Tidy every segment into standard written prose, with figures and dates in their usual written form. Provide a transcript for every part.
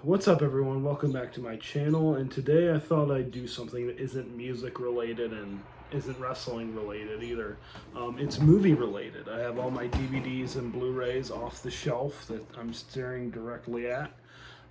What's up, everyone? Welcome back to my channel, and today I thought I'd do something that isn't music related and isn't wrestling related either. It's movie related. I have all my DVDs and Blu-rays off the shelf that I'm staring directly at,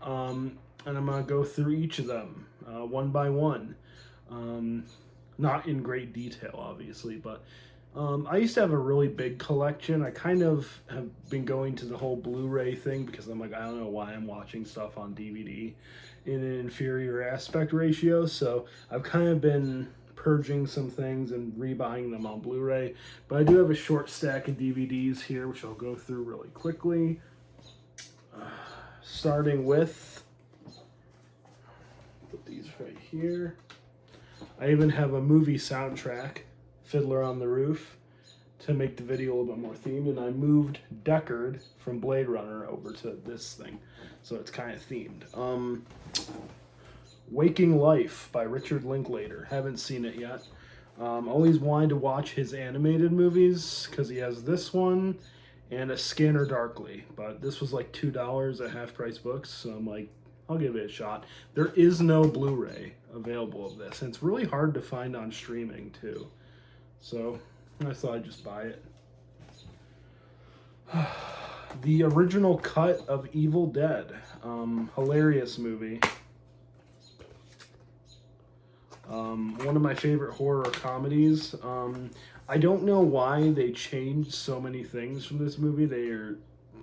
and I'm gonna go through each of them one by one. Not in great detail, obviously, but I used to have a really big collection. I kind of have been going to the whole Blu-ray thing because I'm like, I don't know why I'm watching stuff on DVD in an inferior aspect ratio. So I've kind of been purging some things and rebuying them on Blu-ray. But I do have a short stack of DVDs here, which I'll go through really quickly. Starting with, put these right here. I even have a movie soundtrack, Fiddler on the Roof, to make the video a little bit more themed, and I moved Deckard from Blade Runner over to this thing, so it's kind of themed. Waking Life by Richard Linklater. Haven't seen it yet. Always wanted to watch his animated movies because he has this one and A Scanner Darkly, but this was like $2 at Half Price Books, so I'm like, I'll give it a shot. There is no Blu-ray available of this, and it's really hard to find on streaming too. So I thought I'd just buy it. The original cut of Evil Dead. Hilarious movie. One of my favorite horror comedies. I don't know why they changed so many things from this movie.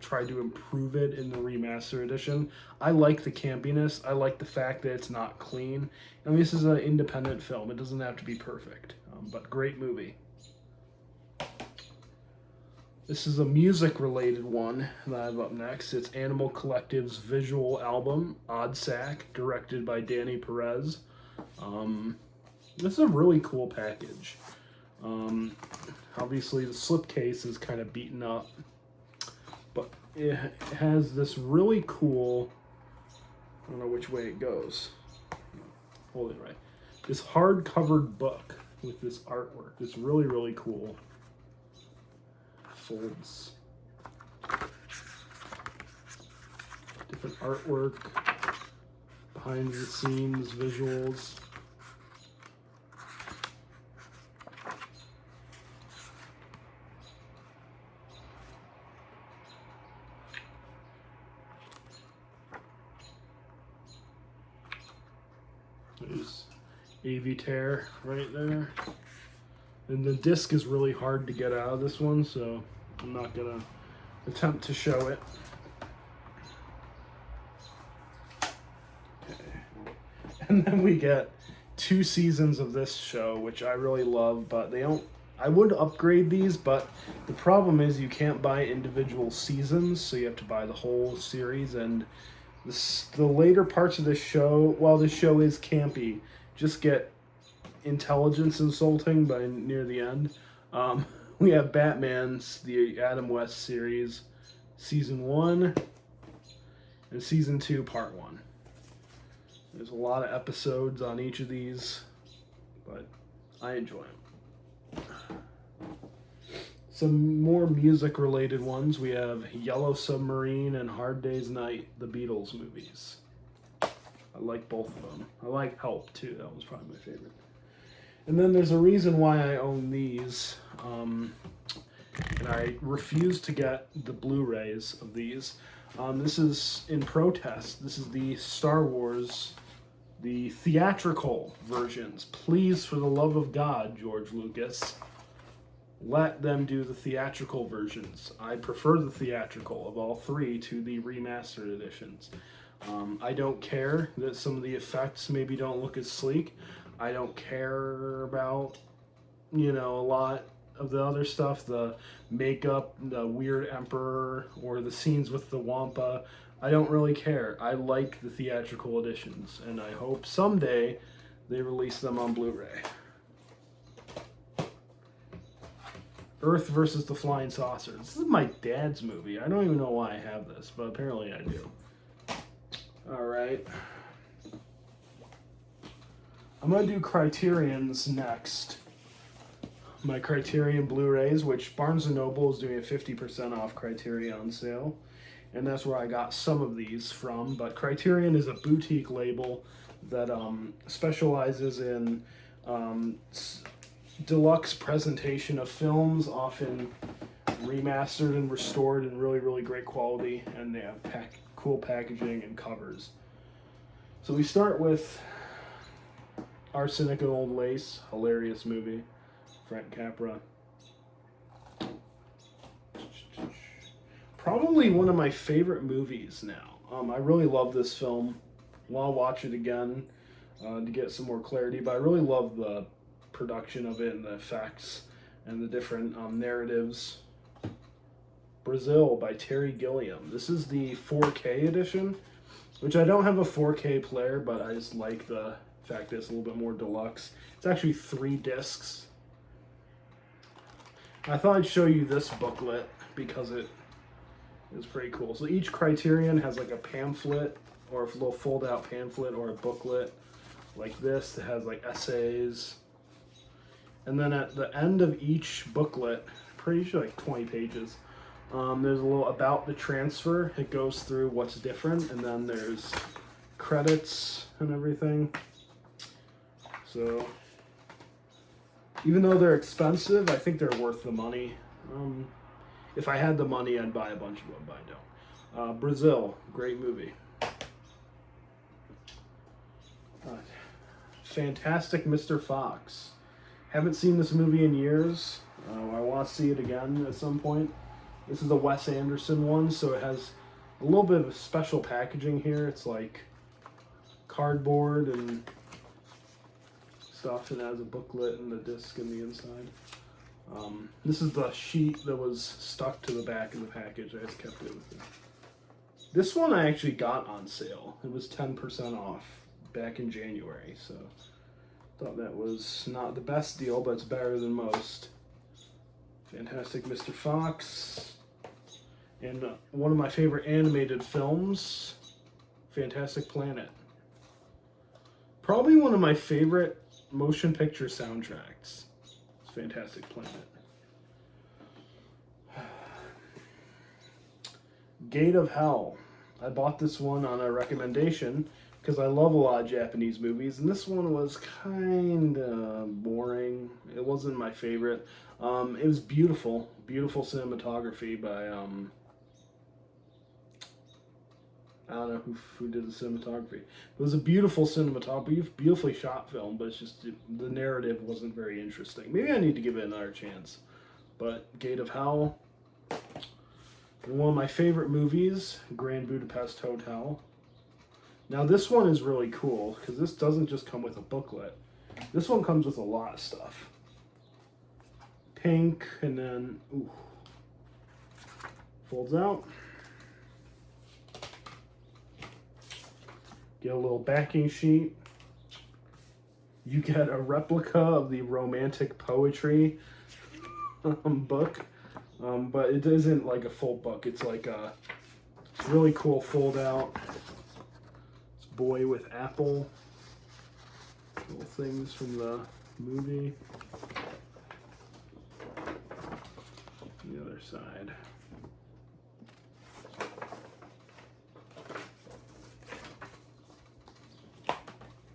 Tried to improve it in the remaster edition. I like the campiness. I like the fact that it's not clean. I mean, this is an independent film. It doesn't have to be perfect, but great movie. This is a music-related one that I have up next. It's Animal Collective's visual album, Odd Sack, directed by Danny Perez. This is a really cool package. Obviously, the slipcase is kind of beaten up, but it has this really cool, I don't know which way it goes. Hold it right. This hard-covered book with this artwork. It's really, really cool. Folds. Different artwork, behind the scenes visuals. There's AV tear right there. And the disc is really hard to get out of this one, so I'm not gonna attempt to show it. Okay. And then we get 2 seasons of this show, which I really love, but I would upgrade these, but the problem is you can't buy individual seasons, so you have to buy the whole series, and the later parts of this show, while this show is campy, just get intelligence insulting by near the end. We have Batman's, the Adam West series, Season 1 and Season 2, Part 1. There's a lot of episodes on each of these, but I enjoy them. Some more music-related ones. We have Yellow Submarine and Hard Day's Night, the Beatles movies. I like both of them. I like Help, too. That was probably my favorite. And then there's a reason why I own these, and I refuse to get the Blu-rays of these. This is in protest. This is the Star Wars, the theatrical versions. Please, for the love of God, George Lucas, let them do the theatrical versions. I prefer the theatrical of all 3 to the remastered editions. I don't care that some of the effects maybe don't look as sleek. I don't care about, a lot of the other stuff, the makeup, the weird emperor, or the scenes with the Wampa. I don't really care. I like the theatrical editions, and I hope someday they release them on Blu-ray. Earth versus the Flying Saucers. This is my dad's movie. I don't even know why I have this, but apparently I do. Alright. I'm going to do Criterion's next. My Criterion Blu-rays, which Barnes & Noble is doing a 50% off Criterion sale. and that's where I got some of these from. But Criterion is a boutique label that specializes in deluxe presentation of films, often remastered and restored in really, really great quality, and they have cool packaging and covers. So we start with Arsenic and Old Lace, hilarious movie, Frank Capra. Probably one of my favorite movies now. I really love this film. Want to watch it again to get some more clarity, but I really love the production of it and the effects and the different narratives. Brazil by Terry Gilliam. This is the 4K edition, which I don't have a 4K player, but I just like the fact that it's a little bit more deluxe. It's actually 3 discs. I thought I'd show you this booklet because it is pretty cool. So each Criterion has like a pamphlet or a little fold-out pamphlet or a booklet like this that has like essays. And then at the end of each booklet, pretty sure like 20 pages, there's a little about the transfer. It goes through what's different, and then there's credits and everything. So even though they're expensive, I think they're worth the money. If I had the money, I'd buy a bunch of them, but I don't. Brazil, great movie. Fantastic Mr. Fox. Haven't seen this movie in years. I want to see it again at some point. This is a Wes Anderson one, so it has a little bit of special packaging here. It's like cardboard and stuff, and it has a booklet and a disc in the inside. This is the sheet that was stuck to the back of the package. I just kept it with me. This one I actually got on sale. It was 10% off back in January, so thought that was not the best deal, but it's better than most. Fantastic Mr. Fox. And one of my favorite animated films, Fantastic Planet. Probably one of my favorite motion picture soundtracks. It's Fantastic Planet. Gate of Hell. I bought this one on a recommendation because I love a lot of Japanese movies, and this one was kind of boring. It wasn't my favorite. It was beautiful beautiful cinematography by I don't know who did the cinematography. It was a beautiful cinematography, beautifully shot film, but it's just the narrative wasn't very interesting. Maybe I need to give it another chance. But Gate of Hell, and one of my favorite movies, Grand Budapest Hotel. Now this one is really cool because this doesn't just come with a booklet. This one comes with a lot of stuff. Pink, and then folds out. Get a little backing sheet. You get a replica of the Romantic Poetry book, but it isn't like a full book. It's like it's really cool fold out. It's Boy with Apple. Little things from the movie. The other side.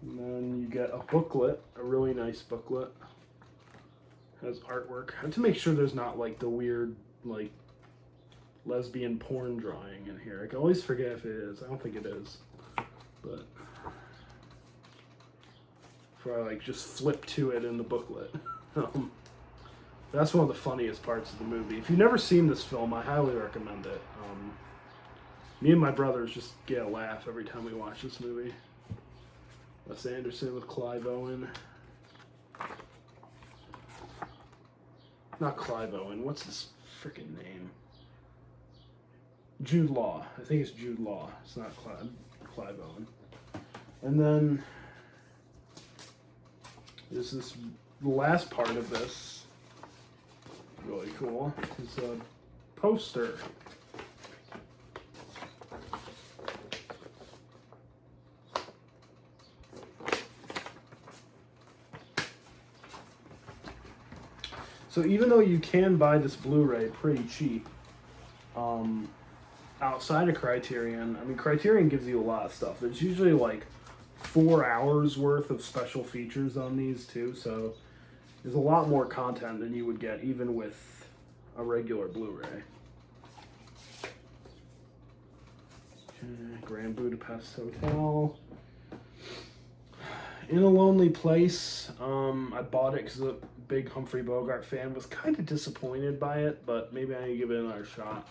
And then you get a booklet, a really nice booklet. Has artwork. I have to make sure there's not like the weird like lesbian porn drawing in here. I can always forget if it is. I don't think it is. But before I like just flip to it in the booklet. That's one of the funniest parts of the movie. If you've never seen this film, I highly recommend it. Me and my brothers just get a laugh every time we watch this movie. Wes Anderson with Clive Owen. Not Clive Owen. What's his freaking name? Jude Law. I think it's Jude Law. It's not Clive Owen. And then there's this last part of this. Really cool. It's a poster. So even though you can buy this Blu-ray pretty cheap, outside of Criterion, I mean, Criterion gives you a lot of stuff. There's usually like 4 hours worth of special features on these too, so there's a lot more content than you would get even with a regular Blu-ray. Grand Budapest Hotel. In a Lonely Place. I bought it because I'm a big Humphrey Bogart fan. Was kind of disappointed by it, but maybe I need to give it another shot.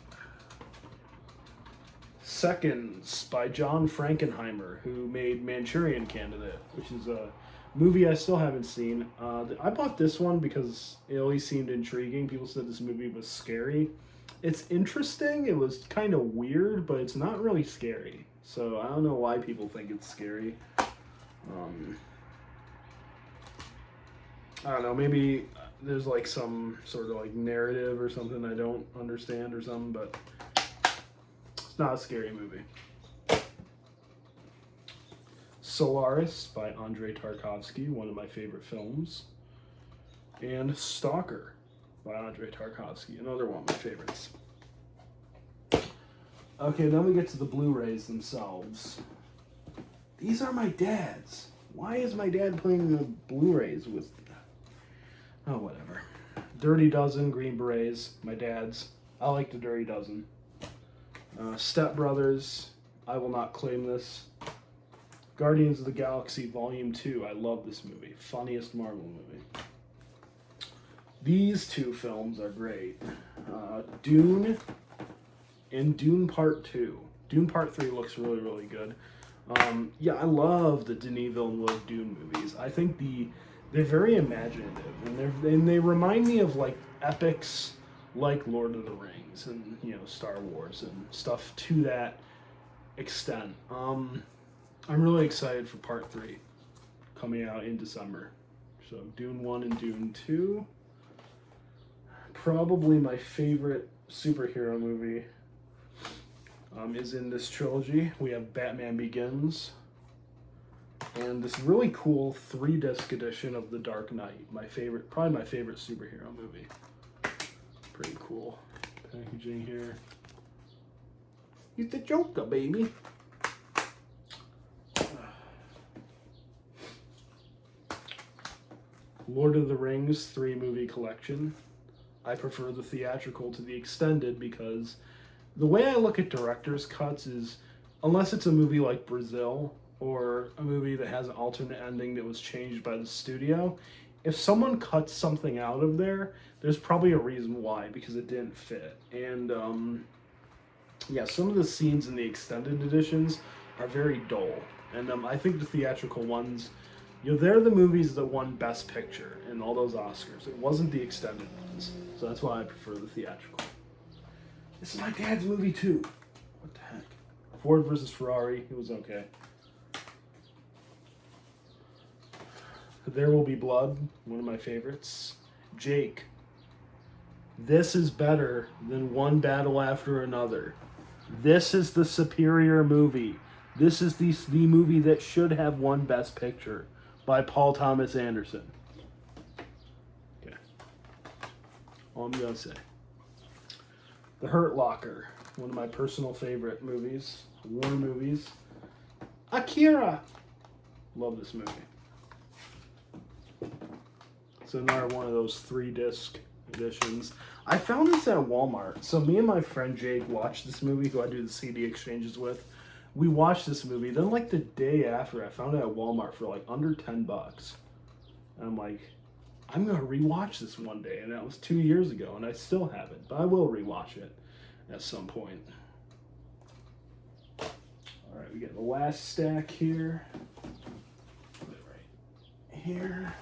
Seconds by John Frankenheimer, who made Manchurian Candidate, which is a movie I still haven't seen. I bought this one because it always seemed intriguing. People said this movie was scary. It's interesting. It was kind of weird, but it's not really scary. So I don't know why people think it's scary. I don't know, maybe there's like some sort of like narrative or something I don't understand or something, but it's not a scary movie. Solaris by Andrei Tarkovsky, one of my favorite films. And Stalker by Andrei Tarkovsky, another one of my favorites. Okay, then we get to the Blu-rays themselves. These are my dad's. Why is my dad playing the Blu-rays with... Oh, whatever. Dirty Dozen, Green Berets, my dad's. I like the Dirty Dozen. Step Brothers, I Will Not Claim This. Guardians of the Galaxy Volume 2, I love this movie. Funniest Marvel movie. These two films are great. Dune and Dune Part 2. Dune Part 3 looks really, really good. Yeah, I love the Denis Villeneuve Dune movies. I think they're very imaginative, and they remind me of like epics like Lord of the Rings and Star Wars and stuff to that extent. I'm really excited for Part 3 coming out in December. So Dune 1 and Dune 2. Probably my favorite superhero movie is in this trilogy. We have Batman Begins and this really cool 3-disc edition of The Dark Knight. Probably my favorite superhero movie. Pretty cool packaging here. He's the Joker, baby. Lord of the Rings 3-movie collection. I prefer the theatrical to the extended because the way I look at director's cuts is, unless it's a movie like Brazil or a movie that has an alternate ending that was changed by the studio, if someone cuts something out of there, there's probably a reason why, because it didn't fit. And yeah, some of the scenes in the extended editions are very dull. And I think the theatrical ones, they're the movies that won Best Picture in all those Oscars. It wasn't the extended ones. So that's why I prefer the theatrical. This is my dad's movie too. What the heck? Ford versus Ferrari. It was okay. There Will Be Blood. One of my favorites. Jake. This is better than One Battle After Another. This is the superior movie. This is the movie that should have won Best Picture by Paul Thomas Anderson. Okay. All I'm going to say. The Hurt Locker, one of my personal favorite movies, war movies. Akira. Love this movie. It's another one of those 3-disc editions. I found this at Walmart. So me and my friend Jake watched this movie, who I do the CD exchanges with. We watched this movie. Then like the day after, I found it at Walmart for like under $10. And I'm like, I'm going to rewatch this one day. And that was 2 years ago, and I still haven't. But I will rewatch it at some point. All right, we got the last stack here. Put it right here.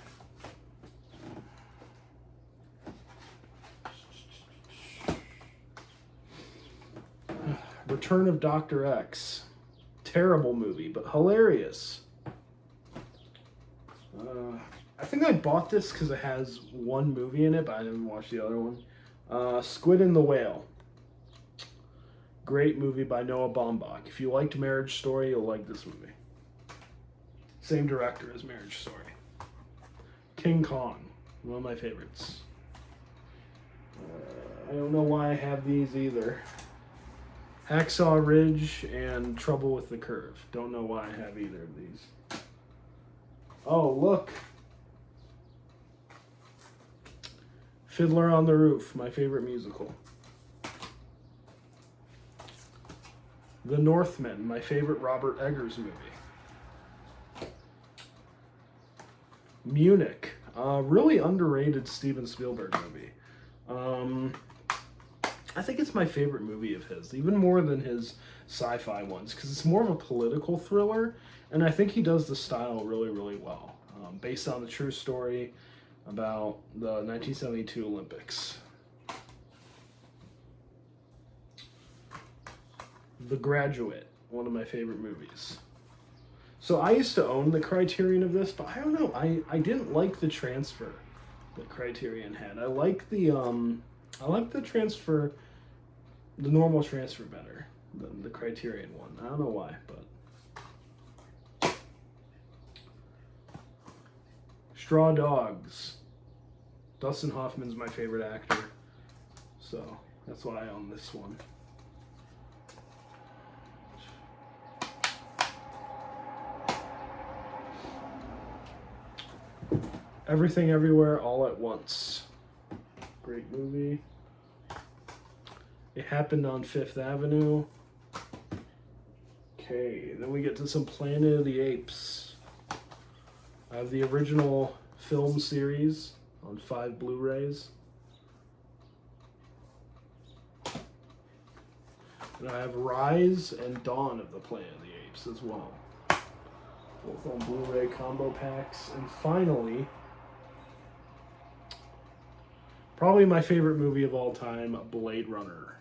Return of Dr. X. Terrible movie, but hilarious. I think I bought this because it has one movie in it, but I didn't watch the other one. Squid and the Whale. Great movie by Noah Baumbach. If you liked Marriage Story, you'll like this movie. Same director as Marriage Story. King Kong. One of my favorites. I don't know why I have these either. Hacksaw Ridge and Trouble with the Curve. Don't know why I have either of these. Oh, look. Fiddler on the Roof, my favorite musical. The Northman, my favorite Robert Eggers movie. Munich, really underrated Steven Spielberg movie. I think it's my favorite movie of his, even more than his sci-fi ones, because it's more of a political thriller, and I think he does the style really, really well. Based on the true story about the 1972 Olympics. The Graduate, one of my favorite movies. So I used to own the Criterion of this, but I don't know. I didn't like the transfer that Criterion had. I like the transfer, the normal transfer better than the Criterion one. I don't know why, but Straw Dogs. Dustin Hoffman's my favorite actor, so that's why I own this one. Everything Everywhere All at Once. Great movie. It Happened on Fifth Avenue. Okay, then we get to some Planet of the Apes. I have the original film series on 5 Blu-rays. And I have Rise and Dawn of the Planet of the Apes as well. Both on Blu-ray combo packs. And finally, probably my favorite movie of all time, Blade Runner.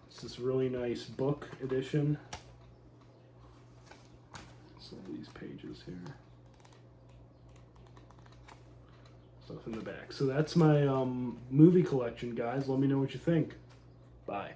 It's this really nice book edition. Some of these pages here. Stuff in the back. So that's my movie collection, guys. Let me know what you think. Bye.